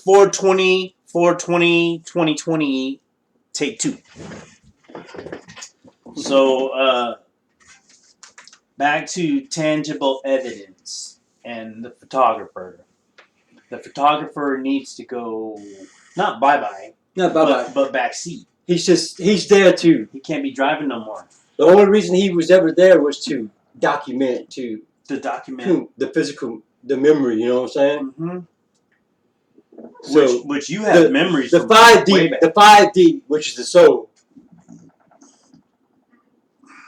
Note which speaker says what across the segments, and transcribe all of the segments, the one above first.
Speaker 1: 420, 420, 2020, take 2. So, back to tangible evidence and the photographer. The photographer needs to go, not bye-bye,
Speaker 2: Not bye-bye.
Speaker 1: but backseat.
Speaker 2: He's there to.
Speaker 1: He can't be driving no more.
Speaker 2: The only reason he was ever there was to document, to
Speaker 1: document
Speaker 2: the physical, the memory. You know what I'm saying?
Speaker 1: Mm-hmm.
Speaker 2: So
Speaker 1: which you have memories.
Speaker 2: The 5D, the 5D, which is the soul,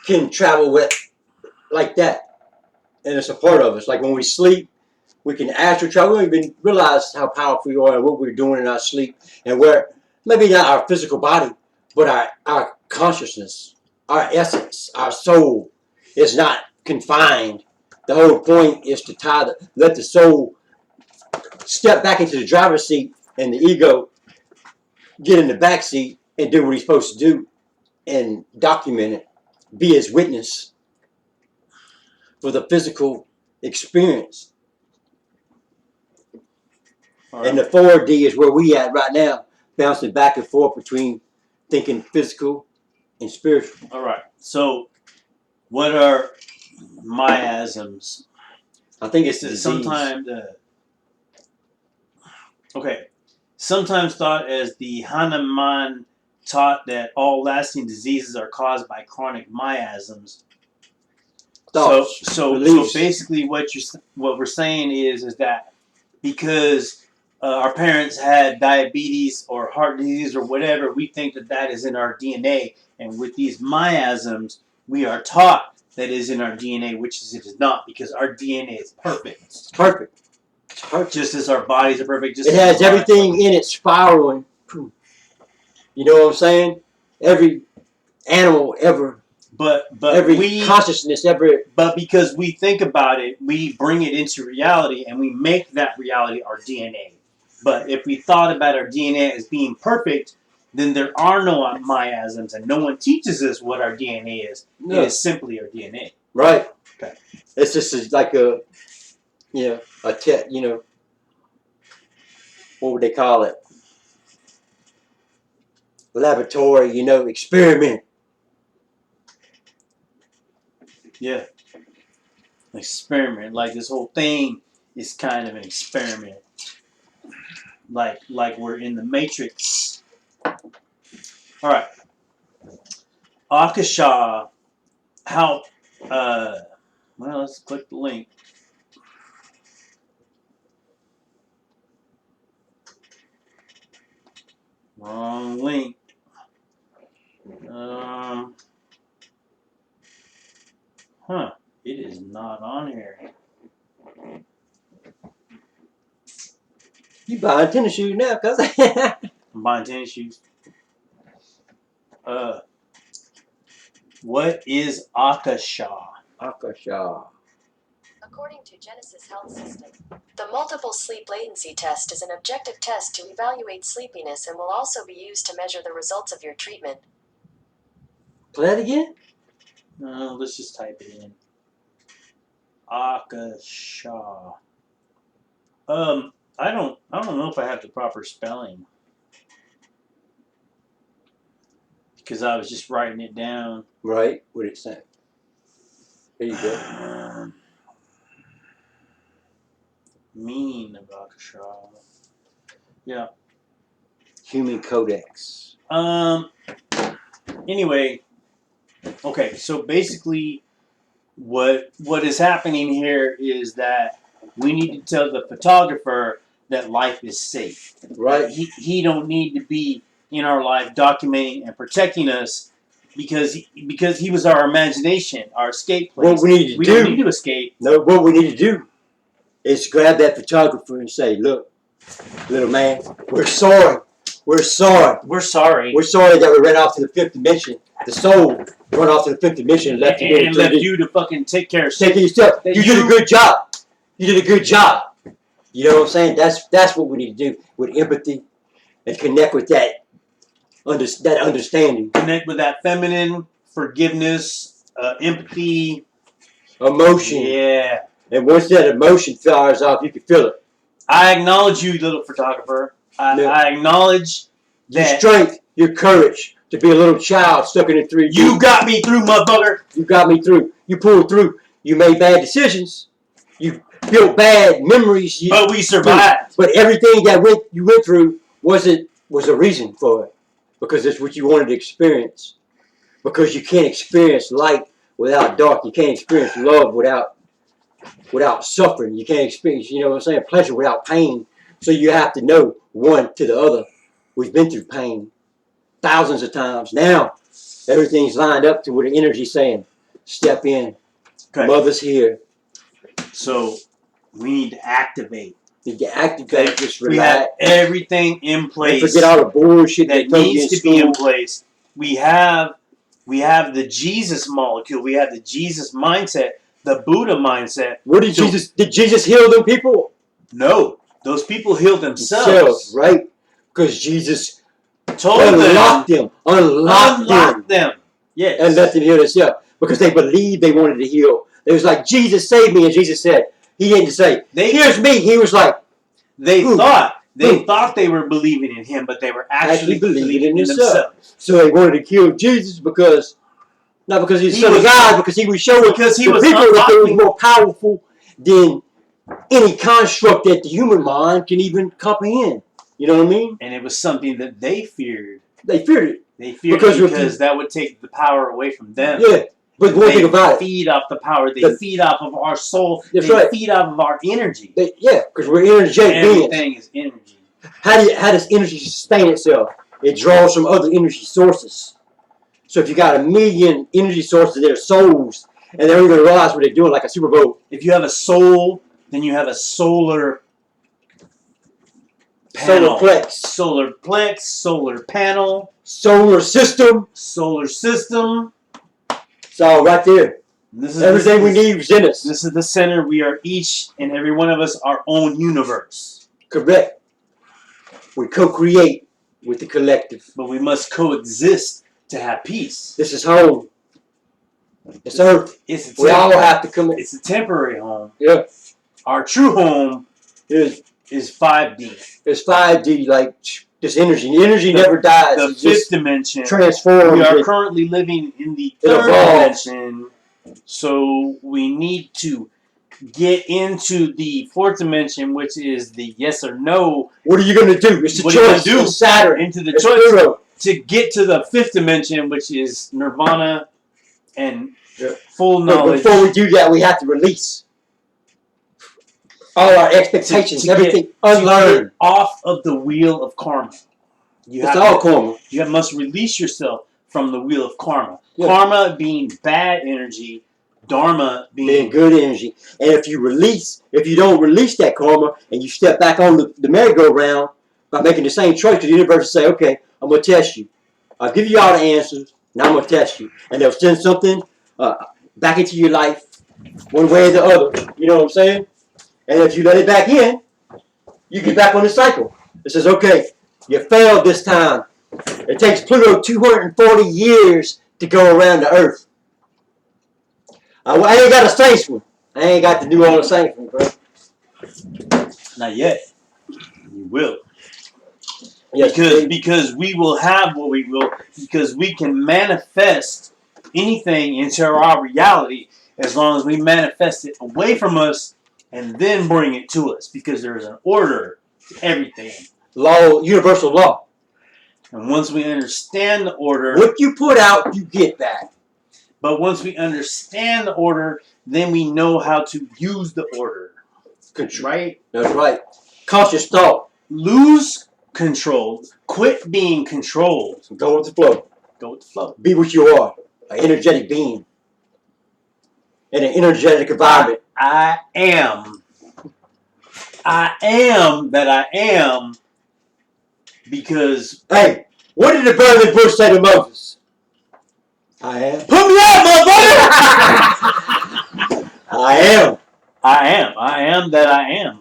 Speaker 2: can travel with like that, and it's a part of us. Like when we sleep, we can astral travel. We don't even realize how powerful we are and what we're doing in our sleep, and where maybe not our physical body, but our consciousness, our essence, our soul is not confined. The whole point is to let the soul step back into the driver's seat and the ego get in the back seat and do what he's supposed to do and document it, be his witness for the physical experience. Right. And the 4D is where we at right now, bouncing back and forth between thinking physical and spiritual.
Speaker 1: All right. So, what are miasms?
Speaker 2: I think it's
Speaker 1: sometimes sometimes thought as the Hahnemann taught that all lasting diseases are caused by chronic miasms. So basically, what we're saying is that because our parents had diabetes or heart disease or whatever, we think that is in our DNA, and with these miasms, we are taught that is in our DNA, which it is not, because our DNA is perfect.
Speaker 2: It's perfect.
Speaker 1: Just as our bodies are perfect.
Speaker 2: It has everything in it spiraling. You know what I'm saying? Every animal ever.
Speaker 1: But
Speaker 2: every consciousness ever.
Speaker 1: But because we think about it, we bring it into reality, and we make that reality our DNA. But if we thought about our DNA as being perfect, then there are no miasms, and no one teaches us what our DNA is. No. It is simply our DNA.
Speaker 2: Right.
Speaker 1: Okay.
Speaker 2: It's just like what would they call it? Laboratory, experiment.
Speaker 1: Yeah. Experiment. Like this whole thing is kind of an experiment. Like we're in the Matrix. All right. Akasha. How? Well, let's click the link. Wrong link. It is not on here.
Speaker 2: You buying tennis shoes now, cuz?
Speaker 1: I'm buying tennis shoes. What is Akasha?
Speaker 2: Akasha.
Speaker 3: According to Genesis Health System, the multiple sleep latency test is an objective test to evaluate sleepiness and will also be used to measure the results of your treatment.
Speaker 2: Play it again?
Speaker 1: No, let's just type it in. Akasha. I don't know if I have the proper spelling, because I was just writing it down.
Speaker 2: Right. What did it say? There you go.
Speaker 1: Meaning of Akasha. Yeah.
Speaker 2: Human Codex.
Speaker 1: Anyway. Okay, so basically what is happening here is that we need to tell the photographer that life is safe.
Speaker 2: Right.
Speaker 1: He don't need to be in our life documenting and protecting us because he was our imagination, our escape place.
Speaker 2: What we need to
Speaker 1: we don't need to escape.
Speaker 2: No, what we need to do is grab that photographer and say, look, little man, we're sorry. We're sorry.
Speaker 1: We're sorry.
Speaker 2: We're sorry that we ran off to the 5th dimension. The soul run off to the 5th dimension and left
Speaker 1: you to fucking take care of
Speaker 2: yourself. You did a good job. You did a good job. You know what I'm saying? That's what we need to do with empathy and connect with that understanding.
Speaker 1: Connect with that feminine forgiveness, empathy,
Speaker 2: emotion.
Speaker 1: Yeah.
Speaker 2: And once that emotion fires off, you can feel it.
Speaker 1: I acknowledge you, little photographer. I acknowledge
Speaker 2: Your
Speaker 1: that
Speaker 2: strength, your courage to be a little child stuck in a 3D.
Speaker 1: you got me through, motherfucker.
Speaker 2: You got me through. You pulled through. You made bad decisions. You built bad memories.
Speaker 1: But we survived.
Speaker 2: But everything that you went through was a reason for it, because it's what you wanted to experience. Because you can't experience light without dark. You can't experience love without suffering. You can't experience, you know what I'm saying, pleasure without pain. So you have to know one to the other. We've been through pain thousands of times. Now everything's lined up to where the energy's saying, step in.
Speaker 1: Okay.
Speaker 2: Mother's here.
Speaker 1: So we need to activate.
Speaker 2: You can activate, just
Speaker 1: We have
Speaker 2: relax.
Speaker 1: everything in place
Speaker 2: And forget all the bullshit
Speaker 1: that
Speaker 2: they told you
Speaker 1: needs
Speaker 2: in
Speaker 1: to be in
Speaker 2: school.
Speaker 1: place. We have the Jesus molecule. We have the Jesus mindset, the Buddha mindset.
Speaker 2: What did
Speaker 1: So-
Speaker 2: Jesus heal them people?
Speaker 1: No, those people healed themselves.
Speaker 2: Right? Because Jesus
Speaker 1: Told them,
Speaker 2: unlocked them.
Speaker 1: unlock them. Yes.
Speaker 2: And let them heal themselves. Because they believed they wanted to heal. It was like, Jesus saved me. And Jesus said, he didn't say, here's me. He was like,
Speaker 1: They
Speaker 2: Who?
Speaker 1: thought
Speaker 2: Who?
Speaker 1: they were believing in him, but they were actually
Speaker 2: believing
Speaker 1: believing
Speaker 2: in
Speaker 1: in
Speaker 2: themselves.
Speaker 1: themselves.
Speaker 2: so they wanted to kill Jesus because, not because he's the
Speaker 1: He
Speaker 2: son of
Speaker 1: was-
Speaker 2: God, because he was showing
Speaker 1: Because he
Speaker 2: the
Speaker 1: was
Speaker 2: people that they was
Speaker 1: unlocking.
Speaker 2: more powerful than any construct that the human mind can even comprehend. You know what I mean?
Speaker 1: And it was something that they feared.
Speaker 2: They feared it.
Speaker 1: They feared
Speaker 2: Because
Speaker 1: it
Speaker 2: if
Speaker 1: because that would take the power away from them.
Speaker 2: Yeah. But one
Speaker 1: They
Speaker 2: thing about it,
Speaker 1: feed off the power. They
Speaker 2: The-
Speaker 1: feed off of our soul.
Speaker 2: That's
Speaker 1: They
Speaker 2: right.
Speaker 1: feed off of our energy.
Speaker 2: because we're energetic beings.
Speaker 1: Everything is energy.
Speaker 2: How does energy sustain itself? It draws from other energy sources. So if you got a million energy sources that are souls, and they're going to realize what they're doing, like a Super Bowl.
Speaker 1: If you have a soul, then you have a solar panel.
Speaker 2: Solar plex,
Speaker 1: Solar panel,
Speaker 2: solar system.
Speaker 1: solar system.
Speaker 2: It's all right there.
Speaker 1: This is
Speaker 2: Everything we need is in us.
Speaker 1: This is the center. We are each and every one of us our own universe.
Speaker 2: Correct. We co-create with the collective.
Speaker 1: But we must coexist to have peace.
Speaker 2: This is home. It's Earth.
Speaker 1: It's
Speaker 2: We all have to come in.
Speaker 1: It's a temporary home.
Speaker 2: Yeah.
Speaker 1: Our true home
Speaker 2: It's
Speaker 1: is 5D.
Speaker 2: 5D, like this energy. The energy never dies.
Speaker 1: The
Speaker 2: It
Speaker 1: fifth
Speaker 2: just
Speaker 1: dimension.
Speaker 2: transforms.
Speaker 1: We are
Speaker 2: it.
Speaker 1: currently living in the
Speaker 2: It
Speaker 1: third
Speaker 2: evolves.
Speaker 1: dimension. So we need to get into the fourth dimension, which is the yes or no,
Speaker 2: What are you going to do? It's the
Speaker 1: What are you gonna
Speaker 2: choice.
Speaker 1: do?
Speaker 2: It's Saturn.
Speaker 1: into the
Speaker 2: It's
Speaker 1: choice
Speaker 2: Pluto.
Speaker 1: to get to the fifth dimension, which is nirvana and
Speaker 2: Yeah.
Speaker 1: full
Speaker 2: But
Speaker 1: knowledge.
Speaker 2: before we do that, we have to release all our expectations,
Speaker 1: To
Speaker 2: everything,
Speaker 1: get
Speaker 2: unlearn.
Speaker 1: off of the wheel of karma. You
Speaker 2: It's
Speaker 1: have
Speaker 2: all
Speaker 1: to,
Speaker 2: karma.
Speaker 1: you must release yourself from the wheel of karma.
Speaker 2: Yeah.
Speaker 1: Karma being bad energy, dharma
Speaker 2: Being
Speaker 1: being
Speaker 2: good energy. And if you don't release that karma and you step back on the merry-go-round by making the same choice, the universe will say, okay, I'm going to test you. I'll give you all the answers. Now I'm going to test you. And they'll send something back into your life one way or the other. You know what I'm saying? And if you let it back in, you get back on the cycle. It says, okay, you failed this time. It takes Pluto 240 years to go around the Earth. I ain't got a saints one. I ain't got to do all the saints one, bro.
Speaker 1: not yet. You will.
Speaker 2: Yes,
Speaker 1: Because we will have what we will, because we can manifest anything into our reality as long as we manifest it away from us and then bring it to us, because there is an order to everything.
Speaker 2: law, universal law.
Speaker 1: And once we understand the order,
Speaker 2: What you put out, you get back.
Speaker 1: but once we understand the order, then we know how to use the order.
Speaker 2: Control.
Speaker 1: Right?
Speaker 2: That's right. Conscious thought.
Speaker 1: Lose control. Quit being controlled.
Speaker 2: Go with the flow.
Speaker 1: Go with the flow.
Speaker 2: Be what you are. An energetic being. In an energetic environment.
Speaker 1: I am that I am, because
Speaker 2: Hey, what did the burning bush say to Moses? I am.
Speaker 1: put me out, motherfucker!
Speaker 2: I am.
Speaker 1: I am that I am.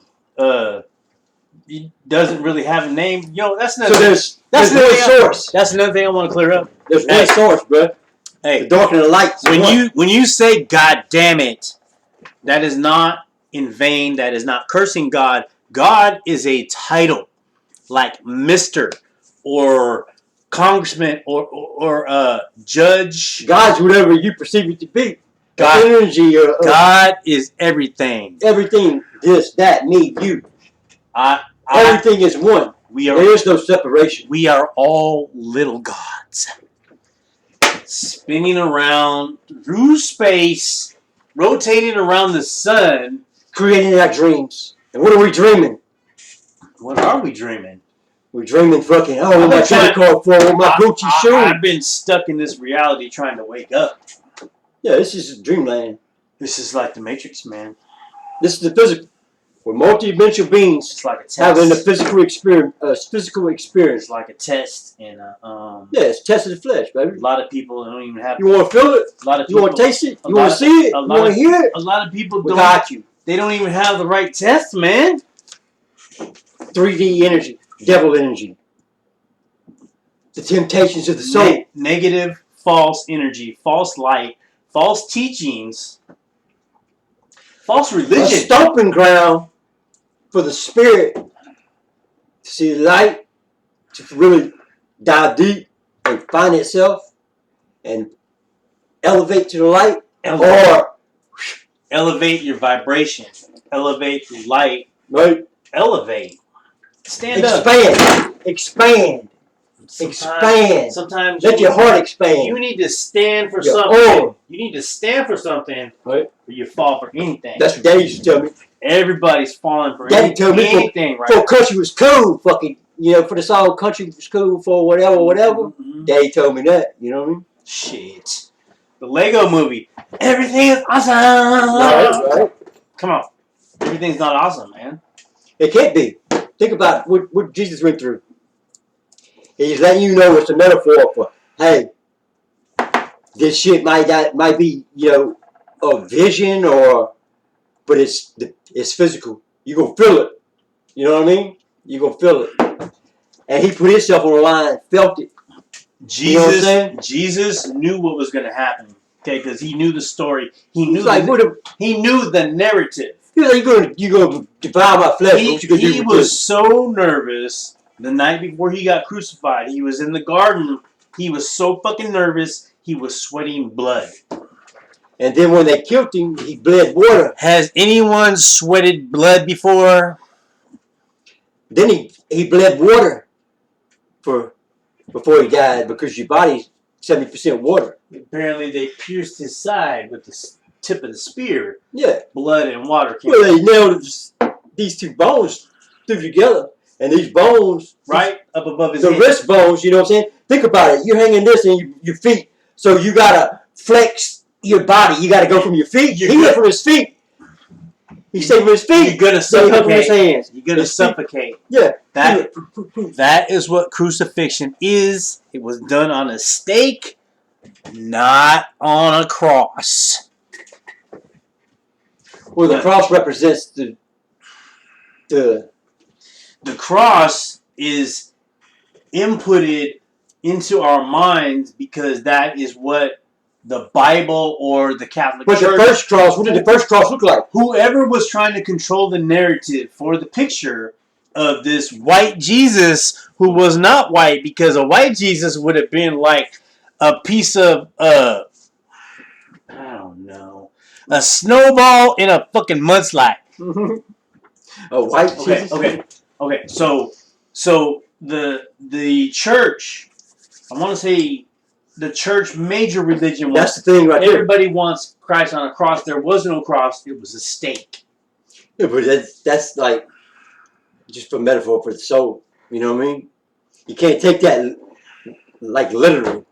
Speaker 1: It doesn't really have a name. That's
Speaker 2: So
Speaker 1: another.
Speaker 2: there's
Speaker 1: That's
Speaker 2: one
Speaker 1: the thing
Speaker 2: source.
Speaker 1: That's another thing I want to clear up.
Speaker 2: There's
Speaker 1: Hey.
Speaker 2: one source, bro. The
Speaker 1: Hey,
Speaker 2: dark and the light.
Speaker 1: when you say "God damn it," that is not in vain. That is not cursing God. God is a title. like Mr. or Congressman or Judge.
Speaker 2: God's whatever you perceive it to be.
Speaker 1: God,
Speaker 2: Energy,
Speaker 1: God is everything.
Speaker 2: everything, this, that, me, you. Everything is one. There is no separation.
Speaker 1: We are all little gods. Spinning around through space, rotating around the sun.
Speaker 2: Creating our dreams. And what are we dreaming?
Speaker 1: What are we dreaming?
Speaker 2: We're dreaming fucking,
Speaker 1: I've
Speaker 2: my
Speaker 1: been
Speaker 2: credit card for my Gucci shoe.
Speaker 1: I've been stuck in this reality trying to wake up.
Speaker 2: Yeah, this is dreamland.
Speaker 1: This is like the Matrix, man.
Speaker 2: This is the physical. We're multi-dimensional beings
Speaker 1: It's like a test.
Speaker 2: having a physical experience.
Speaker 1: It's like a test, and
Speaker 2: Yeah, it's test of the flesh, baby.
Speaker 1: a lot of people don't even have.
Speaker 2: You want to feel it?
Speaker 1: A lot of
Speaker 2: You
Speaker 1: people.
Speaker 2: want to taste it?
Speaker 1: a
Speaker 2: You
Speaker 1: lot
Speaker 2: want to
Speaker 1: of-
Speaker 2: see it?
Speaker 1: a
Speaker 2: You
Speaker 1: lot
Speaker 2: want to
Speaker 1: of-
Speaker 2: hear it?
Speaker 1: A lot of people
Speaker 2: We
Speaker 1: don't.
Speaker 2: got you.
Speaker 1: They don't even have the right test, man.
Speaker 2: 3D energy, devil energy. The temptations of the soul.
Speaker 1: Negative, false energy, false light, false teachings, false
Speaker 2: A
Speaker 1: religion.
Speaker 2: stomping ground for the spirit to see the light, to really dive deep and find itself and elevate to the light, or
Speaker 1: Elevate your vibration. Elevate the light.
Speaker 2: right,
Speaker 1: Elevate. Stand up.
Speaker 2: expand. Expand.
Speaker 1: Sometimes
Speaker 2: Let your heart
Speaker 1: you
Speaker 2: expand.
Speaker 1: need to stand for
Speaker 2: Your
Speaker 1: something.
Speaker 2: aura.
Speaker 1: You need to stand for something,
Speaker 2: Right.
Speaker 1: or you fall for anything.
Speaker 2: That's what Daddy used to tell me.
Speaker 1: Everybody's falling for
Speaker 2: Daddy told me
Speaker 1: anything right
Speaker 2: For country was cool, fucking, for the song country was cool for whatever.
Speaker 1: Mhm.
Speaker 2: Daddy told me that, you know what I mean?
Speaker 1: Shit. The Lego movie. Everything is awesome.
Speaker 2: Right.
Speaker 1: Come on. Everything's not awesome, man.
Speaker 2: It can't be. Think about what Jesus went through. He's letting you know it's a metaphor for, hey, this shit might be, a vision but it's physical. You gonna feel it. You know what I mean? You gonna feel it. And he put himself on the line, felt it. You know what I'm saying?
Speaker 1: Jesus knew what was going to happen. Okay, because he knew the story. He knew
Speaker 2: He's like,
Speaker 1: he knew the narrative.
Speaker 2: you're gonna devour my flesh.
Speaker 1: He
Speaker 2: What you gonna do with
Speaker 1: was
Speaker 2: this?
Speaker 1: so nervous the night before he got crucified. He was in the garden. He was so fucking nervous. He was sweating blood.
Speaker 2: And then when they killed him, he bled water.
Speaker 1: Has anyone sweated blood before?
Speaker 2: Then he bled water before he died, because your body's 70% water.
Speaker 1: Apparently, they pierced his side with the tip of the spear.
Speaker 2: Yeah.
Speaker 1: Blood and water came
Speaker 2: Well, they nailed these two bones through together, and these bones,
Speaker 1: right up above his
Speaker 2: the
Speaker 1: head.
Speaker 2: wrist bones. You know what I'm saying? Think about it. You're hanging this in your feet, so you gotta flex your body. You gotta go from your feet. He went from his feet. He stayed from his feet.
Speaker 1: You're gonna
Speaker 2: So he went from his
Speaker 1: suffocate.
Speaker 2: hands.
Speaker 1: You're gonna
Speaker 2: His feet.
Speaker 1: suffocate.
Speaker 2: Yeah.
Speaker 1: That is what crucifixion is. It was done on a stake, not on a cross.
Speaker 2: Well, the cross represents the
Speaker 1: The cross is inputted into our minds because that is what the Bible or the Catholic
Speaker 2: But
Speaker 1: Church,
Speaker 2: the first cross, what did the first cross look like?
Speaker 1: whoever was trying to control the narrative for the picture of this white Jesus who was not white, because a white Jesus would have been like a piece of, I don't know, a snowball in a fucking mudslide.
Speaker 2: A white
Speaker 1: Okay,
Speaker 2: Jesus?
Speaker 1: okay. So the church, I want to say the church major religion was
Speaker 2: That's the thing right there.
Speaker 1: everybody wants Christ on a cross. There was no cross. It was a stake.
Speaker 2: Yeah, but that's like just a metaphor for the soul. You know what I mean? You can't take that like literally.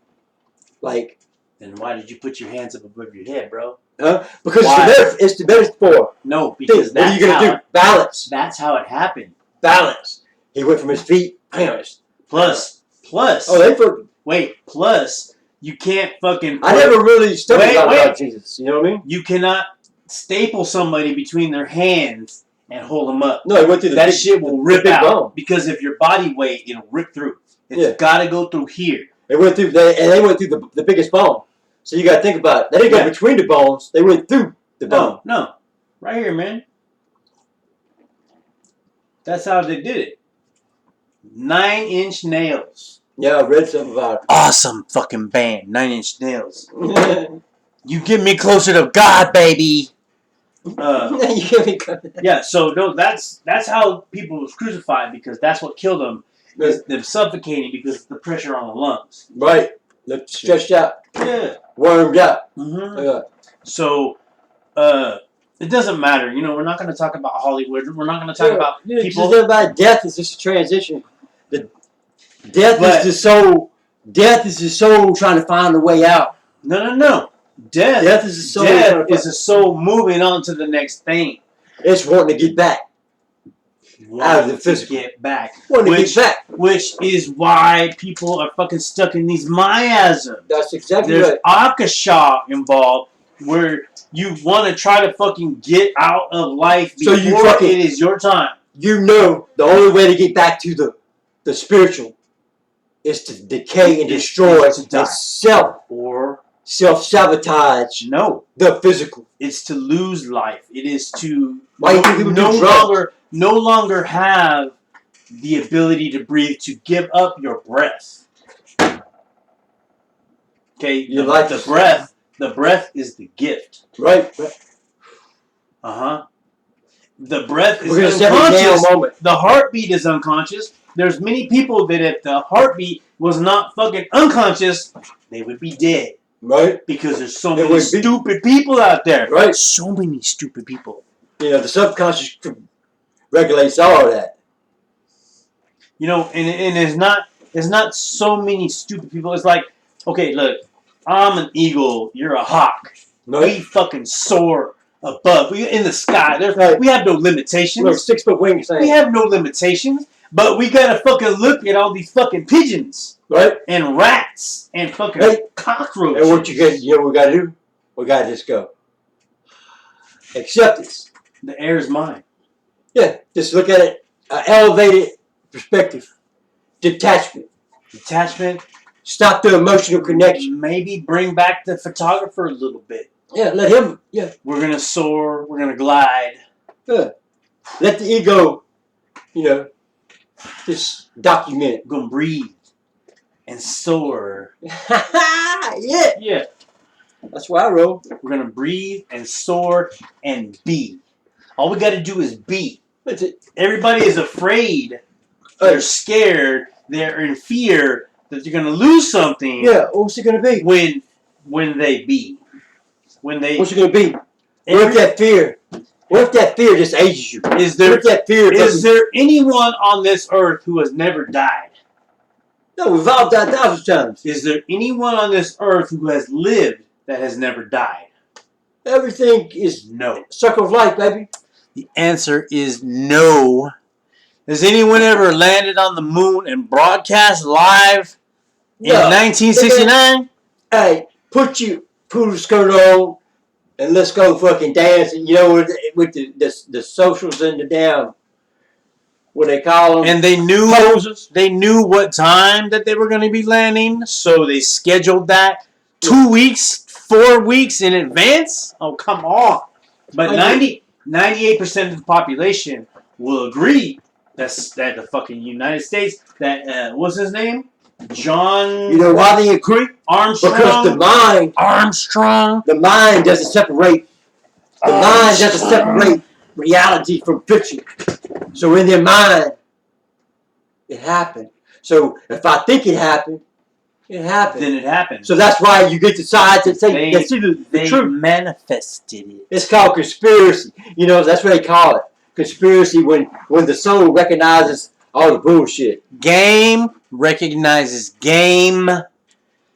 Speaker 2: Like,
Speaker 1: Then why did you put your hands up above your head, bro?
Speaker 2: huh? Because
Speaker 1: Why?
Speaker 2: it's the metaphor.
Speaker 1: No,
Speaker 2: Think,
Speaker 1: because
Speaker 2: what are
Speaker 1: that's
Speaker 2: you gonna do? Balance.
Speaker 1: That's how it happened.
Speaker 2: Balance. He went from his feet. Plus.
Speaker 1: Plus, you can't fucking.
Speaker 2: I never really studied
Speaker 1: Wait,
Speaker 2: about
Speaker 1: wait.
Speaker 2: Jesus. You know what I mean?
Speaker 1: You cannot staple somebody between their hands and hold them up.
Speaker 2: No, he went through the
Speaker 1: That
Speaker 2: big,
Speaker 1: shit will
Speaker 2: the
Speaker 1: rip
Speaker 2: big
Speaker 1: out
Speaker 2: bone.
Speaker 1: because of your body weight. It'll rip through. It's
Speaker 2: Yeah.
Speaker 1: got to go through here.
Speaker 2: They went through. They went through the biggest bone. So you got to think about it. They didn't
Speaker 1: Yeah.
Speaker 2: go between the bones. They went through the bone.
Speaker 1: No, right here, man. That's how they did it. 9 Inch Nails.
Speaker 2: Yeah, I read something about
Speaker 1: Awesome fucking band, 9 Inch Nails.
Speaker 2: it.
Speaker 1: You get me closer to God, baby.
Speaker 2: You get me coming.
Speaker 1: Yeah, so no, that's how people was crucified, because that's what killed them. Is them suffocating because of the pressure on the lungs.
Speaker 2: Right. Look stretched out,
Speaker 1: Yeah.
Speaker 2: wormed out.
Speaker 1: Mm-hmm. So, it doesn't matter. You know, we're not going to talk about Hollywood. We're not going to talk about people.
Speaker 2: Just about death is just a transition. The death
Speaker 1: But-
Speaker 2: is the soul. Death is the soul trying to find a way out.
Speaker 1: No. Death
Speaker 2: Death is the soul. trying
Speaker 1: Death
Speaker 2: to
Speaker 1: is a soul moving on to the next thing.
Speaker 2: It's wanting to get back. Out of the
Speaker 1: Wanting to
Speaker 2: physical.
Speaker 1: get back.
Speaker 2: Wanting to get back.
Speaker 1: Which is why people are fucking stuck in these miasms.
Speaker 2: That's exactly
Speaker 1: There's
Speaker 2: right.
Speaker 1: Akasha involved, where you want to try to fucking get out of life
Speaker 2: So
Speaker 1: before
Speaker 2: you fucking-
Speaker 1: it is your time.
Speaker 2: You know the only way to get back to the spiritual is to decay and
Speaker 1: Is
Speaker 2: destroy
Speaker 1: to die.
Speaker 2: and
Speaker 1: Or
Speaker 2: self-sabotage
Speaker 1: no,
Speaker 2: the physical.
Speaker 1: it's to lose life. It is to
Speaker 2: Why do you think people
Speaker 1: no
Speaker 2: do drugs?
Speaker 1: no longer have the ability to breathe, to give up your breath. Okay,
Speaker 2: You like
Speaker 1: the
Speaker 2: this.
Speaker 1: breath. The breath is the gift.
Speaker 2: Right?
Speaker 1: The breath is
Speaker 2: We're going to set a
Speaker 1: unconscious.
Speaker 2: down moment.
Speaker 1: The heartbeat is unconscious. There's many people that if the heartbeat was not fucking unconscious, they would be dead.
Speaker 2: Right?
Speaker 1: Because there's so
Speaker 2: They
Speaker 1: many
Speaker 2: would be.
Speaker 1: stupid people out there.
Speaker 2: Right.
Speaker 1: So many stupid people.
Speaker 2: You know, the subconscious regulates all of that.
Speaker 1: You know, and it's not so many stupid people. It's like, okay, look, I'm an eagle, you're a hawk. We
Speaker 2: Right?
Speaker 1: fucking soar above. We in the sky.
Speaker 2: Right.
Speaker 1: We have no limitations.
Speaker 2: Look, 6 foot wings
Speaker 1: We
Speaker 2: thing.
Speaker 1: have no limitations. But we gotta fucking look at all these fucking pigeons
Speaker 2: Right?
Speaker 1: and rats and fucking
Speaker 2: Hey.
Speaker 1: cockroaches.
Speaker 2: And what you know what we got to do? We got to just go. Acceptance.
Speaker 1: The air is mine.
Speaker 2: Yeah, just look at it, elevated perspective, detachment.
Speaker 1: Detachment.
Speaker 2: Stop the emotional connection.
Speaker 1: Maybe bring back the photographer a little bit.
Speaker 2: Yeah, let him. Yeah,
Speaker 1: We're gonna soar. We're gonna glide.
Speaker 2: let the ego, you know, just document
Speaker 1: We're gonna breathe and soar.
Speaker 2: it. Yeah,
Speaker 1: Yeah.
Speaker 2: that's why I roll.
Speaker 1: We're gonna breathe and soar and be. All we gotta do is be.
Speaker 2: That's it.
Speaker 1: Everybody is afraid. They're scared. They're in fear that you're gonna lose something.
Speaker 2: Yeah, what's it gonna be?
Speaker 1: When they be. When they.
Speaker 2: What's it gonna be? What if that fear? What if that fear just ages you?
Speaker 1: Is
Speaker 2: What
Speaker 1: there
Speaker 2: if that fear?
Speaker 1: is there anyone on this earth who has never died?
Speaker 2: No, we've all died 1,000 times.
Speaker 1: Is there anyone on this earth who has lived that has never died?
Speaker 2: Everything is
Speaker 1: No.
Speaker 2: circle of life, baby.
Speaker 1: The answer is no. Has anyone ever landed on the moon and broadcast live in
Speaker 2: No.
Speaker 1: 1969?
Speaker 2: Hey, put your poodle skirt on and let's go fucking dance. And you know, with the socials and the damn, what they call them?
Speaker 1: And they knew
Speaker 2: Poses.
Speaker 1: they knew what time that they were going to be landing, so they scheduled that 2 weeks, 4 weeks in advance. Oh, come on! But 98% of the population will agree that the fucking United States, that what's his name, John
Speaker 2: You know why they agree? Because
Speaker 1: Armstrong. Armstrong.
Speaker 2: the mind doesn't separate. The mind doesn't separate reality from fiction. So in their mind, it happened. So if I think it happened, it happened.
Speaker 1: Then it happened.
Speaker 2: So that's why you get to sides and say,
Speaker 1: They-
Speaker 2: let's see the
Speaker 1: They
Speaker 2: truth.
Speaker 1: manifested it.
Speaker 2: It's called conspiracy. You know, that's what they call it. Conspiracy when the soul recognizes all the bullshit.
Speaker 1: Game recognizes game.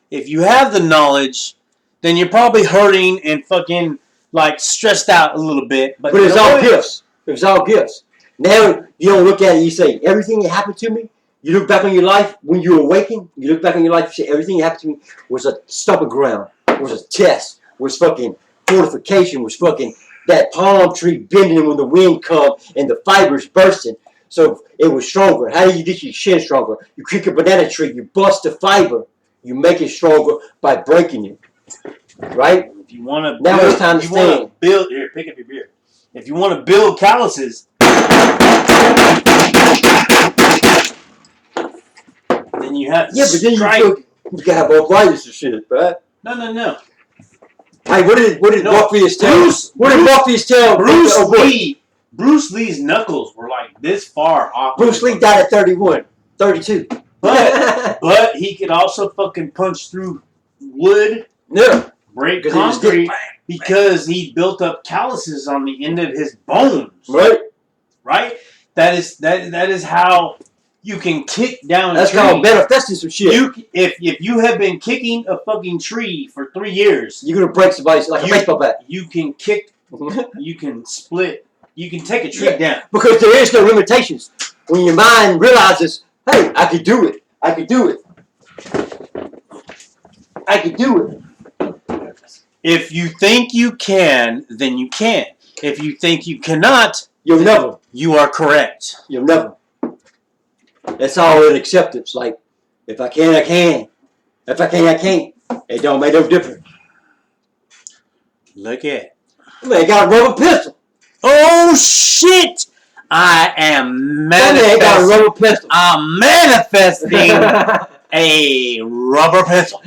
Speaker 1: If you have the knowledge, then you're probably hurting and fucking like stressed out a little bit. But
Speaker 2: But it's
Speaker 1: you know
Speaker 2: all
Speaker 1: what?
Speaker 2: gifts. It's all gifts. Now you don't look at it, you say, everything that happened to me, you look back on your life, when you awaken, you look back on your life, you say, everything that happened to me was a stomping ground, was a test, was fucking fortification, was fucking that palm tree bending when the wind come and the fibers bursting. So it was stronger. How do you get your shin stronger? You kick a banana tree, you bust the fiber, you make it stronger by breaking it. Right?
Speaker 1: If you want to,
Speaker 2: Now it's time to stand.
Speaker 1: build. Here, pick up your beer. If you want to build calluses, and you have to
Speaker 2: Yeah, but then
Speaker 1: strike.
Speaker 2: you got arthritis and shit, right?
Speaker 1: No.
Speaker 2: Hey, what did
Speaker 1: No,
Speaker 2: Morpheus tell?
Speaker 1: Bruce-
Speaker 2: What did Morpheus tell?
Speaker 1: Bruce Lee's knuckles were like this far off.
Speaker 2: Bruce Lee died at 31, 32.
Speaker 1: But he could also fucking punch through wood,
Speaker 2: Yeah,
Speaker 1: break
Speaker 2: because he was
Speaker 1: concrete,
Speaker 2: getting
Speaker 1: because he built up calluses on the end of his bones.
Speaker 2: right.
Speaker 1: Right? That is how you can kick down
Speaker 2: That's
Speaker 1: a tree.
Speaker 2: called manifesting some shit.
Speaker 1: If you have been kicking a fucking tree for 3 years,
Speaker 2: You're gonna break somebody's like a baseball bat.
Speaker 1: you can kick, you can split, you can take a tree down.
Speaker 2: Because there is no limitations. When your mind realizes, hey, I could do it. I could do it. I could do it.
Speaker 1: If you think you can, then you can. If you think you cannot,
Speaker 2: You'll never.
Speaker 1: you are correct.
Speaker 2: You'll never. That's all in acceptance. Like, if I can, I can. If I can't, I can't. It don't make no difference.
Speaker 1: Look at.
Speaker 2: Man, got a rubber pistol.
Speaker 1: Oh shit! I am
Speaker 2: That man got a
Speaker 1: manifesting.
Speaker 2: rubber pistol.
Speaker 1: I'm manifesting a rubber pistol.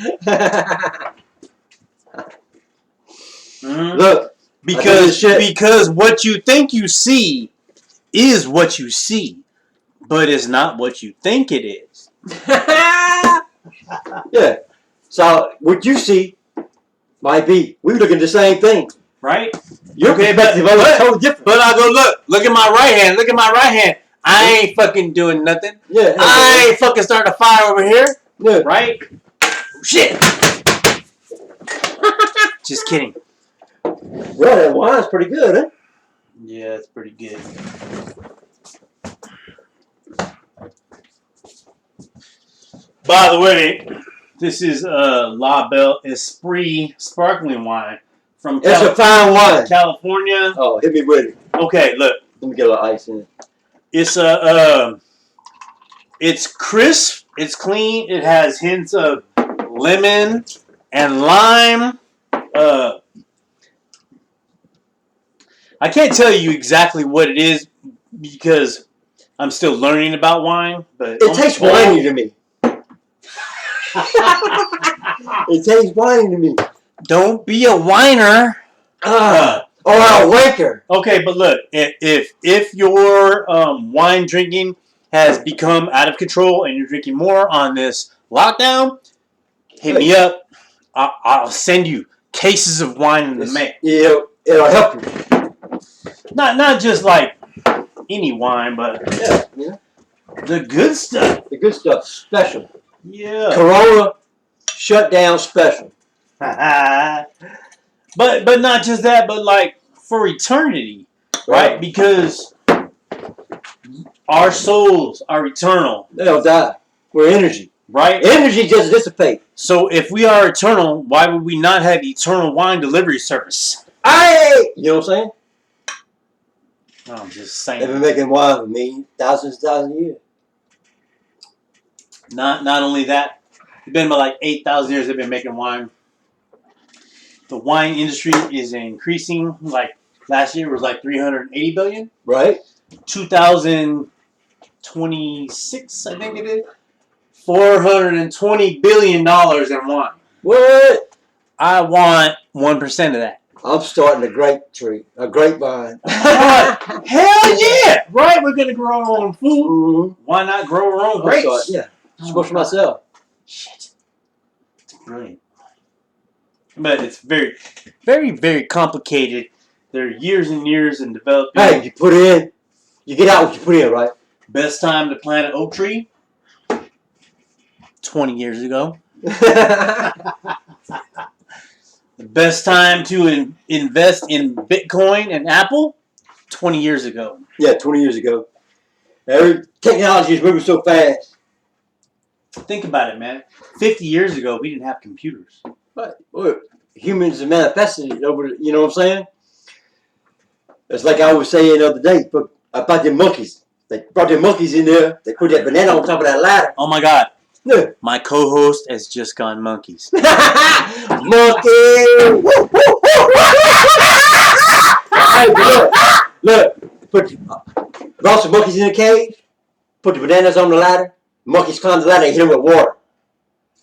Speaker 1: Mhm.
Speaker 2: Look,
Speaker 1: Because what you think you see is what you see, but it's not what you think it is.
Speaker 2: yeah. So what you see might be we look at the same thing.
Speaker 1: Right?
Speaker 2: Your
Speaker 1: Okay,
Speaker 2: perspective
Speaker 1: but-
Speaker 2: is totally different.
Speaker 1: But I go, look at my right hand. Look at my right hand. I ain't fucking doing nothing.
Speaker 2: Yeah.
Speaker 1: I ain't fucking starting a fire over here.
Speaker 2: Yeah.
Speaker 1: Right? Shit. Just kidding.
Speaker 2: Well, that wine's pretty good, huh?
Speaker 1: Yeah, it's pretty good. By the way, this is La Belle Esprit sparkling wine from
Speaker 2: It's a fine wine.
Speaker 1: California.
Speaker 2: Oh, hit me with it.
Speaker 1: Okay, look,
Speaker 2: Let me get a little ice in it.
Speaker 1: it's it's crisp, it's clean, it has hints of lemon and lime. I can't tell you exactly what it is because I'm still learning about wine, but
Speaker 2: It tastes winey to me. It tastes winey to me.
Speaker 1: Don't be a whiner.
Speaker 2: Or a wanker.
Speaker 1: Okay, but look, if your wine drinking has become out of control and you're drinking more on this lockdown, hit me up. I'll send you cases of wine in the mail.
Speaker 2: Yeah, it'll help you.
Speaker 1: Not just like any wine, but
Speaker 2: Yeah.
Speaker 1: the good stuff.
Speaker 2: The good stuff, special.
Speaker 1: Yeah.
Speaker 2: Corona shut down special.
Speaker 1: but not just that, but like for eternity, right? Because our souls are eternal,
Speaker 2: They'll die. We're energy.
Speaker 1: right?
Speaker 2: Energy just dissipates.
Speaker 1: So if we are eternal, why would we not have eternal wine delivery service?
Speaker 2: You know what I'm saying?
Speaker 1: I'm just
Speaker 2: They've been
Speaker 1: saying.
Speaker 2: making wine for me thousands of years.
Speaker 1: Not only that, it's been about like 8,000 years they've been making wine. The wine industry is increasing. Like last year was like 380 billion.
Speaker 2: Right?
Speaker 1: 2026, I think it is. $420 billion in wine.
Speaker 2: What?
Speaker 1: I want 1% of that.
Speaker 2: I'm starting a grapevine.
Speaker 1: Hell yeah! Right? We're gonna grow our own food.
Speaker 2: Mm-hmm.
Speaker 1: Why not grow our own grapes?
Speaker 2: Yeah. Just for myself.
Speaker 1: Shit. It's brilliant. But it's very, very, very complicated. There are years and years in developing.
Speaker 2: Hey, you put in, you get out what you put in, right?
Speaker 1: Best time to plant an oak tree? 20 years ago. The best time to invest in Bitcoin and Apple? 20 years ago.
Speaker 2: Yeah, 20 years ago. Every technology is moving so fast.
Speaker 1: Think about it, man. 50 years ago, we didn't have computers.
Speaker 2: But humans have manifested it over, you know what I'm saying? It's like I was saying the other day about the monkeys. They brought the monkeys in there. They put that banana on top of that ladder.
Speaker 1: Oh my God.
Speaker 2: Look.
Speaker 1: My co-host has just gone monkeys.
Speaker 2: Monkey! Hey, look, brought some monkeys in the cage, put the bananas on the ladder. Monkeys climb the ladder, they hit them with water.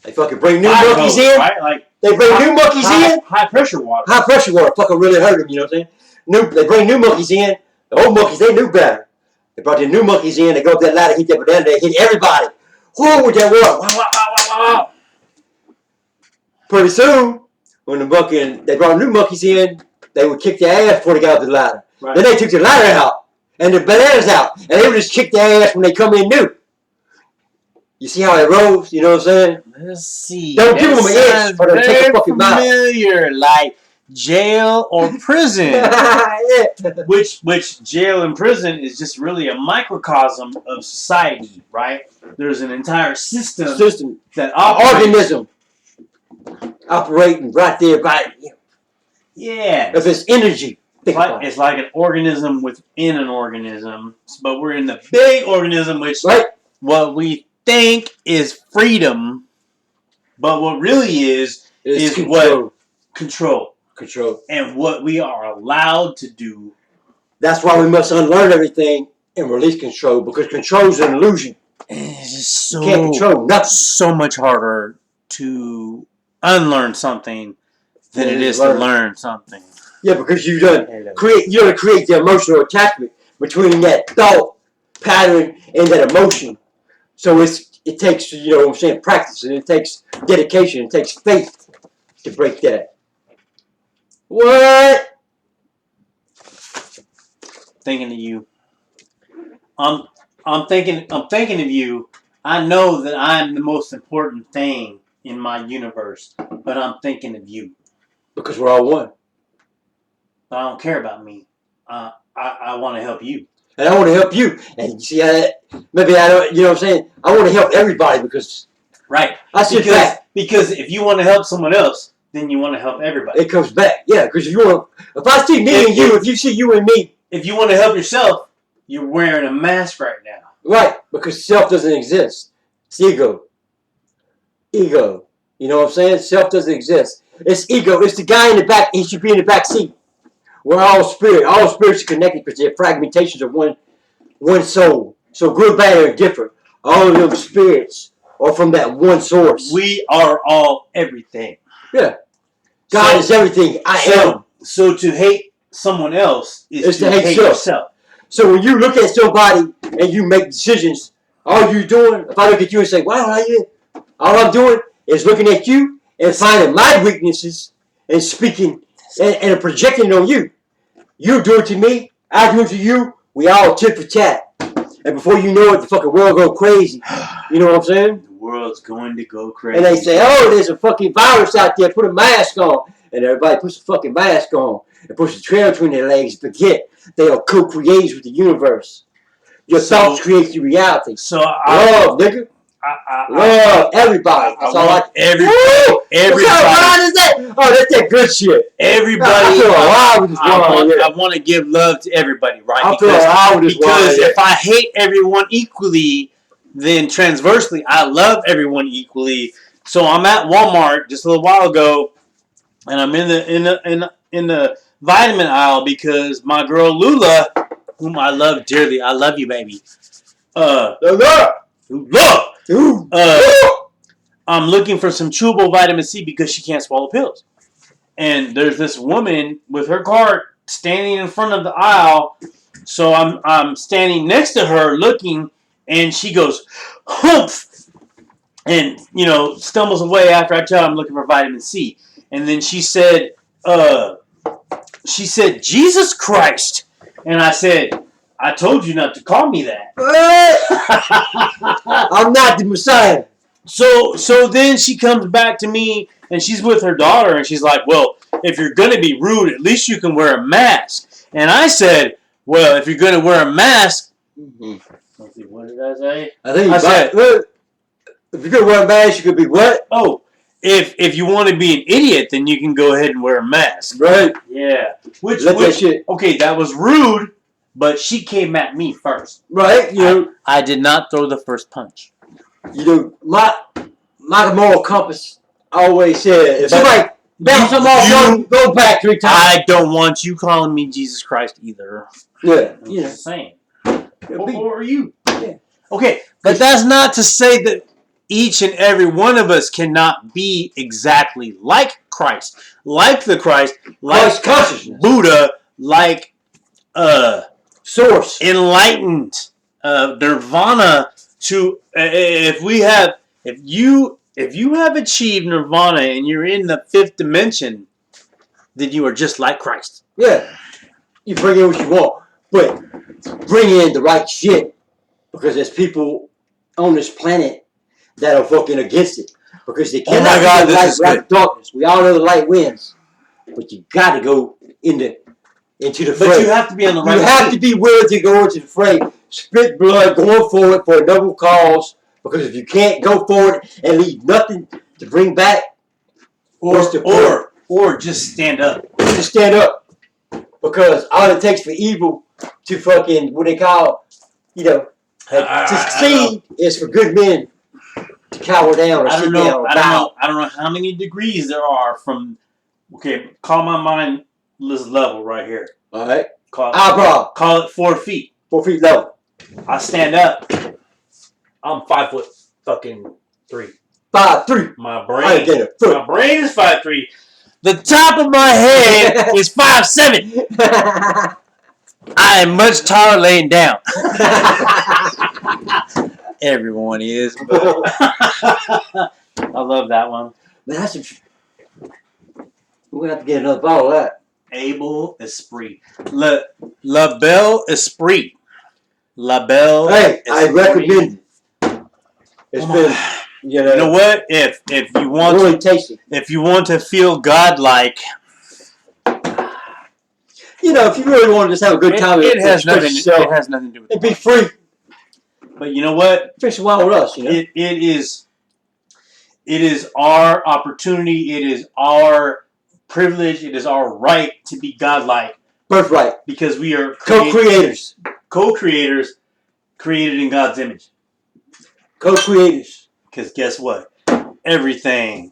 Speaker 2: They fucking bring new
Speaker 1: Fire
Speaker 2: monkeys
Speaker 1: hose,
Speaker 2: in.
Speaker 1: right? Like
Speaker 2: They bring new monkeys in.
Speaker 1: high pressure water.
Speaker 2: High pressure water fucking really hurt them, you know what I'm saying? They bring new monkeys in. The old monkeys, they knew better. They brought the new monkeys in. They go up that ladder, hit that banana, they hit everybody. Whoa, with that water. Wow, wow, wow, wow, wow. Pretty soon, when they brought new monkeys in, they would kick their ass before they got up the ladder.
Speaker 1: Right.
Speaker 2: Then they took the ladder out and the bananas out, and they would just kick their ass when they come in new. You see how it rolls? You know what I'm saying?
Speaker 1: Let's see.
Speaker 2: Don't give them an
Speaker 1: That
Speaker 2: inch or they'll take a fucking mouth.
Speaker 1: familiar, like jail or prison.
Speaker 2: Yeah.
Speaker 1: Which jail and prison is just really a microcosm of society, right? There's an entire system
Speaker 2: System,
Speaker 1: that operates.
Speaker 2: organism operating right there by
Speaker 1: Yeah.
Speaker 2: of its energy. Think about it.
Speaker 1: It's like an organism within an organism, but we're in the big organism, which
Speaker 2: Right?
Speaker 1: what we think is freedom, but what really is
Speaker 2: It's
Speaker 1: what control
Speaker 2: control.
Speaker 1: and what we are allowed to do.
Speaker 2: That's why we must unlearn everything and release control, because control is an illusion.
Speaker 1: It's just
Speaker 2: You can't control nothing.
Speaker 1: so much harder to unlearn something than it is to
Speaker 2: learn.
Speaker 1: learn something.
Speaker 2: Yeah, because you done create the emotional attachment between that thought pattern and that emotion. So it takes, you know what I'm saying, practice, and it takes dedication, it takes faith to break that. What?
Speaker 1: Thinking of you. I'm thinking of you. I know that I'm the most important thing in my universe, but I'm thinking of you.
Speaker 2: Because we're all one.
Speaker 1: But I don't care about me. I want to help you.
Speaker 2: And I want to help you. And you see, maybe I don't, you know what I'm saying? I want to help everybody because
Speaker 1: Right.
Speaker 2: I sit back.
Speaker 1: Because if you want to help someone else, then you want to help everybody.
Speaker 2: It comes back. Yeah, because if I see me and you, if you see you and me,
Speaker 1: If you want to help yourself, you're wearing a mask right now.
Speaker 2: right, because self doesn't exist. It's ego. Ego. You know what I'm saying? Self doesn't exist. It's ego. It's the guy in the back. He should be in the back seat. We're all spirit. All spirits are connected because they're fragmentations of one soul. So good, bad, or different. All of them spirits are from that one source.
Speaker 1: We are all everything.
Speaker 2: Yeah. God is everything. I am.
Speaker 1: So to hate someone else is to hate yourself.
Speaker 2: So when you look at somebody and you make decisions, all you're doing, if I look at you and say, wow, all I'm doing is looking at you and finding my weaknesses and speaking and projecting on you. You do it to me, I do it to you, we all tit for tat. And before you know it, the fucking world go crazy. You know what I'm saying?
Speaker 1: The world's going to go crazy.
Speaker 2: And they say, oh, there's a fucking virus out there, put a mask on. And everybody puts a fucking mask on and puts a trail between their legs. Forget they are co-creators with the universe. Your thoughts create your reality.
Speaker 1: So
Speaker 2: Love, nigga. Love everybody. That's all I.
Speaker 1: Everybody.
Speaker 2: What kind of line is that? Oh, that's that good shit.
Speaker 1: Everybody.
Speaker 2: I feel alive with this wine.
Speaker 1: I want to give love to everybody, right?
Speaker 2: I feel alive with this wine.
Speaker 1: Because if I hate everyone equally, then transversely, I love everyone equally. So I'm at Walmart just a little while ago, and I'm in the vitamin aisle because my girl Lula, whom I love dearly, I love you, baby. I'm looking for some chewable vitamin C because she can't swallow pills. And there's this woman with her cart standing in front of the aisle. So I'm standing next to her looking, and she goes, humph! And, stumbles away after I tell her I'm looking for vitamin C. And then she said, Jesus Christ. And I said, I told you not to call me that.
Speaker 2: I'm not the Messiah.
Speaker 1: So then she comes back to me, and she's with her daughter, and she's like, well, if you're going to be rude, at least you can wear a mask. And I said, well, if you're going to wear a mask... Let's see, what did I say?
Speaker 2: I said, if you're going to wear a mask, you could be what?
Speaker 1: Oh, if you want to be an idiot, then you can go ahead and wear a mask.
Speaker 2: Right.
Speaker 1: Yeah.
Speaker 2: That shit.
Speaker 1: Okay, that was rude, but she came at me first.
Speaker 2: Right.
Speaker 1: I did not throw the first punch.
Speaker 2: My moral compass always said, if somebody bounce them off, go back 3 times.
Speaker 1: I don't want you calling me Jesus Christ either.
Speaker 2: Yeah.
Speaker 1: I'm just saying.
Speaker 2: Yeah,
Speaker 1: Or you.
Speaker 2: Yeah.
Speaker 1: Okay, but that's not to say that each and every one of us cannot be exactly like Christ, like the Christ, like
Speaker 2: Christ consciousness.
Speaker 1: Buddha, like
Speaker 2: Source.
Speaker 1: enlightened, nirvana. To if you have achieved nirvana and you're in the fifth dimension, then you are just like Christ.
Speaker 2: Yeah. You bring in what you want, but bring in the right shit, because there's people on this planet that are fucking against it, because they cannot
Speaker 1: my God,
Speaker 2: be
Speaker 1: this
Speaker 2: light
Speaker 1: is
Speaker 2: without darkness. We all know the light wins, but you got to go into the fray.
Speaker 1: But you have to be on the right.
Speaker 2: You have to be willing to go into the fray, spit blood, going forward for a noble cause. Because if you can't go forward and leave nothing to bring back,
Speaker 1: or just stand up.
Speaker 2: just stand up. Because all it takes for evil to fucking, what they call, to succeed is for good men to cower down or sit down or bow.
Speaker 1: I don't know how many degrees there are from. Okay, call my mind this level right here.
Speaker 2: All right.
Speaker 1: Call it 4 feet.
Speaker 2: 4 feet level.
Speaker 1: I stand up. I'm 5'3".
Speaker 2: 5'3".
Speaker 1: My
Speaker 2: I get it.
Speaker 1: my brain is 5'3". The top of my head is 5'7". I am much taller laying down. Everyone is. But I love that one.
Speaker 2: Man, that's we're gonna have to get another bottle of that.
Speaker 1: Able Esprit. La Belle Esprit. La Belle
Speaker 2: Hey,
Speaker 1: Esprit.
Speaker 2: I recommend it. It's been,
Speaker 1: You know what? If you want
Speaker 2: really tasty.
Speaker 1: if you want to feel godlike,
Speaker 2: If you really want to just have a good time,
Speaker 1: it has nothing to do with
Speaker 2: it'd be free.
Speaker 1: But you know what?
Speaker 2: Fish a while with us,
Speaker 1: It is our opportunity, it is our privilege, it is our right to be godlike.
Speaker 2: Birthright.
Speaker 1: Because we are
Speaker 2: Co-creators.
Speaker 1: Co-creators created in God's image.
Speaker 2: Co-creators.
Speaker 1: Because guess what? Everything,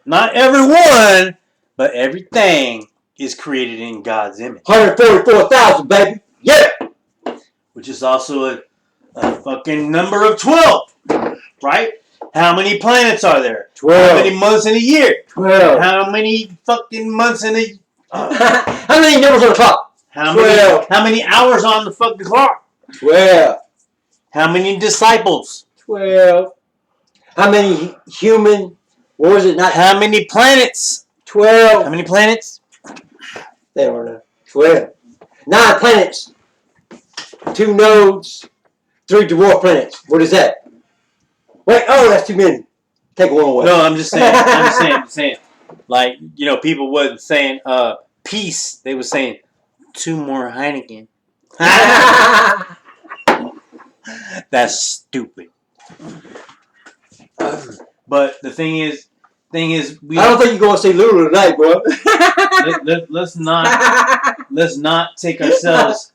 Speaker 1: not everyone, but everything is created in God's image.
Speaker 2: 144,000, baby. Yeah.
Speaker 1: Which is also a fucking number of 12. Right? How many planets are there?
Speaker 2: 12.
Speaker 1: How many months in a year?
Speaker 2: 12.
Speaker 1: How many fucking months in a...
Speaker 2: How many numbers on the clock?
Speaker 1: How
Speaker 2: 12.
Speaker 1: many hours on the fucking clock?
Speaker 2: 12.
Speaker 1: How many disciples?
Speaker 2: 12. How many human? What was it? Not
Speaker 1: How many planets?
Speaker 2: 12.
Speaker 1: How many planets?
Speaker 2: They don't know. 12. 9 planets. 2 nodes. 3 dwarf planets. What is that? Wait. Oh, that's too many. Take one away.
Speaker 1: No, I'm just saying. Like, people wasn't saying peace. They were saying 2 more Heineken. That's stupid. But the thing is, we.
Speaker 2: I don't think you're gonna see Lulu tonight, bro.
Speaker 1: let's not take ourselves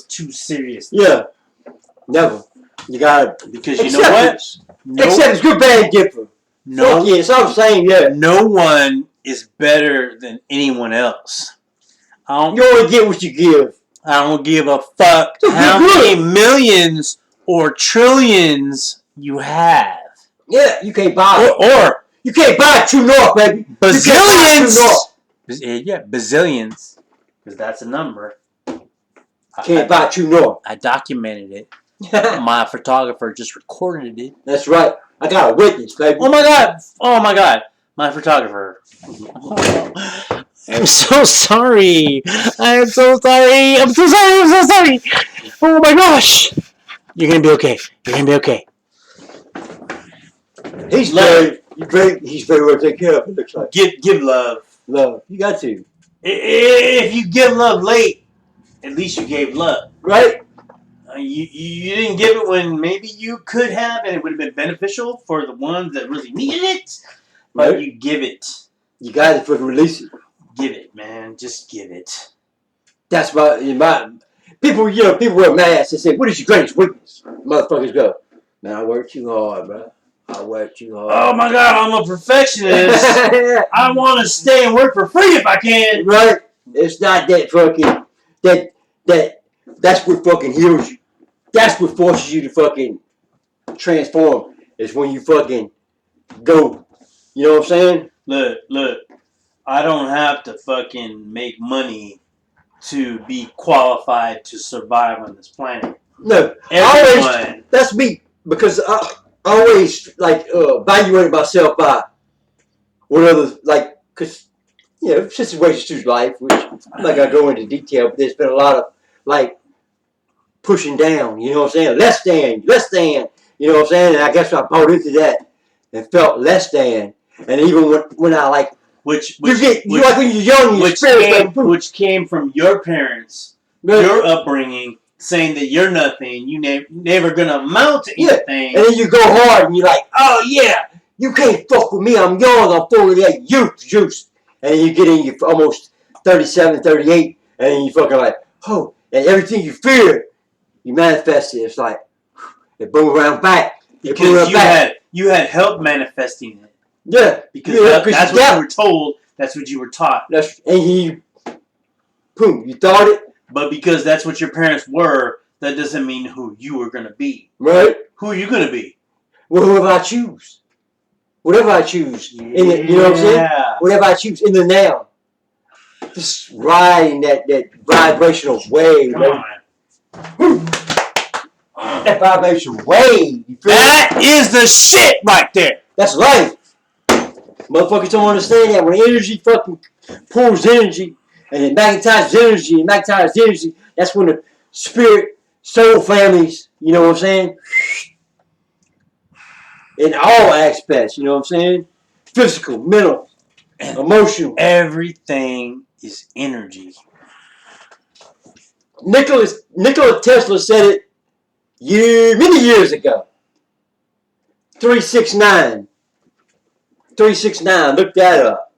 Speaker 1: too serious.
Speaker 2: Yeah, never. You gotta,
Speaker 1: because you know what?
Speaker 2: Except it's good, bad, different.
Speaker 1: No,
Speaker 2: yeah, it's all the same. Yeah.
Speaker 1: No one is better than anyone else.
Speaker 2: You only get what you give.
Speaker 1: I don't give a fuck how many millions or trillions you have.
Speaker 2: Yeah, you can't buy
Speaker 1: or
Speaker 2: you can't buy True North, baby.
Speaker 1: Bazillions. Yeah, bazillions. Because that's a number.
Speaker 2: Can't buy True North.
Speaker 1: I documented it. My photographer just recorded it.
Speaker 2: That's right. I got a witness, baby.
Speaker 1: Oh my god. My photographer. I'm so sorry. I'm so sorry. Oh my gosh. You're gonna be okay.
Speaker 2: He's very well taken care of. It looks like.
Speaker 1: Give love.
Speaker 2: Love. You got to.
Speaker 1: If you give love late, at least you gave love.
Speaker 2: Right.
Speaker 1: You didn't give it when maybe you could have, and it would have been beneficial for the ones that really needed it. But right. You give it.
Speaker 2: You got it for the release it.
Speaker 1: Give it, man. Just give it.
Speaker 2: That's my people. People wear masks and say, "What is your greatest weakness?" Motherfuckers go, "Man, I work too hard, bro. I work too hard."
Speaker 1: Oh my God, I'm a perfectionist. I want to stay and work for free if I can.
Speaker 2: Right? It's not that fucking that's what fucking heals you. That's what forces you to fucking transform. Is when you fucking go. You know what I'm saying?
Speaker 1: Look. I don't have to fucking make money to be qualified to survive on this planet.
Speaker 2: No,
Speaker 1: Everyone.
Speaker 2: that's me because I always like evaluate myself by what others like because situations through life, which I'm not gonna go into detail, but there's been a lot of like pushing down. You know what I'm saying? Less than. You know what I'm saying? And I guess I bought into that and felt less than. And even when I like.
Speaker 1: Which
Speaker 2: Like when you're young,
Speaker 1: which came from your parents, your upbringing, saying that you're nothing, you never gonna amount to anything.
Speaker 2: And then you go hard and you're like, oh yeah, you can't fuck with me, I'm young, I'm 48, youth juice. And then you get in, you're almost 37, 38, and then you fucking like, oh, and everything you fear, you manifest it. It's like, it boom around back.
Speaker 1: Because you had help manifesting it.
Speaker 2: Yeah,
Speaker 1: because that's what you were told. That's what you were taught.
Speaker 2: You thought it.
Speaker 1: But because that's what your parents were, that doesn't mean who you were gonna be.
Speaker 2: Right?
Speaker 1: Who are you gonna be?
Speaker 2: Well, whoever I choose. Whatever I choose.
Speaker 1: Yeah.
Speaker 2: You know what I'm saying? Whatever I choose in the now. Just riding that vibrational wave.
Speaker 1: Come on.
Speaker 2: That vibrational wave. You feel
Speaker 1: that is the shit right there.
Speaker 2: That's life. Motherfuckers don't understand that when energy fucking pulls energy and it magnetizes energy, that's when the spirit, soul families, you know what I'm saying? In all aspects, you know what I'm saying? Physical, mental, emotional.
Speaker 1: Everything is energy.
Speaker 2: Nikola Tesla said it many years ago. 369. 369, look that up.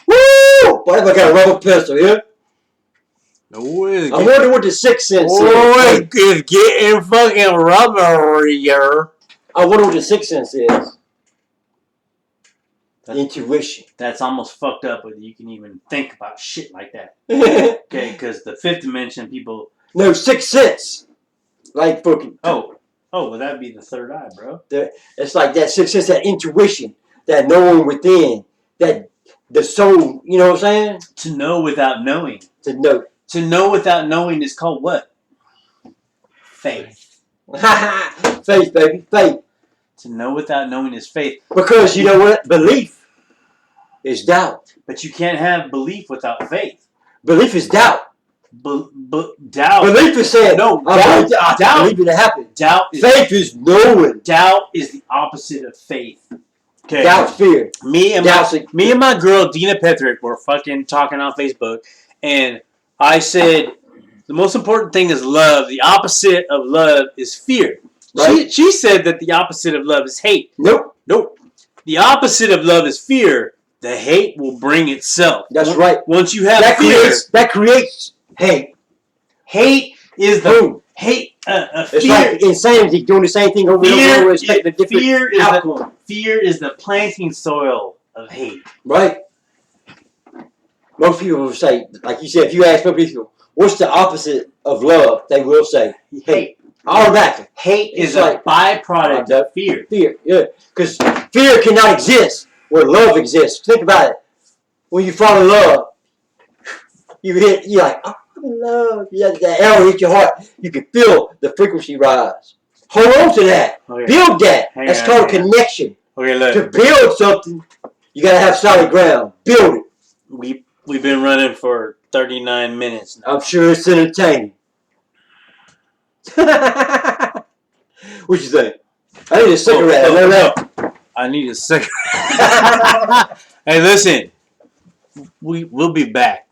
Speaker 2: Woo! Boy, I got a rubber pistol here. I wonder what the Sixth Sense is.
Speaker 1: Oh, it's getting fucking rubberier.
Speaker 2: I wonder what the Sixth Sense is. Intuition.
Speaker 1: That's almost fucked up whether you can even think about shit like that.
Speaker 2: No,
Speaker 1: Okay, because the fifth dimension people...
Speaker 2: Sixth Sense. Like fucking...
Speaker 1: Oh, well that'd be the third eye, bro.
Speaker 2: It's like that Sixth Sense, that intuition. That knowing within, that the soul, you know what I'm saying?
Speaker 1: To know without knowing.
Speaker 2: To know.
Speaker 1: To know without knowing is called what? Faith.
Speaker 2: Faith, baby, faith.
Speaker 1: To know without knowing is faith.
Speaker 2: Because you know what? Belief is doubt.
Speaker 1: But you can't have belief without faith.
Speaker 2: Belief is doubt.
Speaker 1: Doubt.
Speaker 2: Belief is saying,
Speaker 1: no,
Speaker 2: I
Speaker 1: doubt.
Speaker 2: believe it happened. Faith is knowing.
Speaker 1: Doubt is the opposite of faith. Okay.
Speaker 2: Doubt's fear.
Speaker 1: Me and my girl Dina Petrick were fucking talking on Facebook, and I said the most important thing is love. The opposite of love is fear. Right? She said that the opposite of love is hate.
Speaker 2: Nope.
Speaker 1: The opposite of love is fear. The hate will bring itself.
Speaker 2: That's right.
Speaker 1: Once you have fear,
Speaker 2: that creates hate.
Speaker 1: Hate is the hate.
Speaker 2: It's
Speaker 1: fear.
Speaker 2: like insanity, doing the same thing over and over, expecting a different outcome.
Speaker 1: Fear is the planting soil of hate.
Speaker 2: Right. Most people will say, like you said, if you ask people, what's the opposite of love? They will say hate. Automatically.
Speaker 1: Hate is a byproduct of fear.
Speaker 2: Fear, yeah. Because fear cannot exist where love exists. Think about it. When you fall in love, you're like, oh, I'm in love. That arrow hit your heart. You can feel the frequency rise. Hold on to that. Okay. Build that. That's called connection.
Speaker 1: Okay, look.
Speaker 2: To build something, you got to have solid ground. Build it.
Speaker 1: We've been running for 39 minutes now.
Speaker 2: I'm sure it's entertaining. What you think? I need a cigarette.
Speaker 1: No. I need a cigarette. Hey, listen. We'll be back.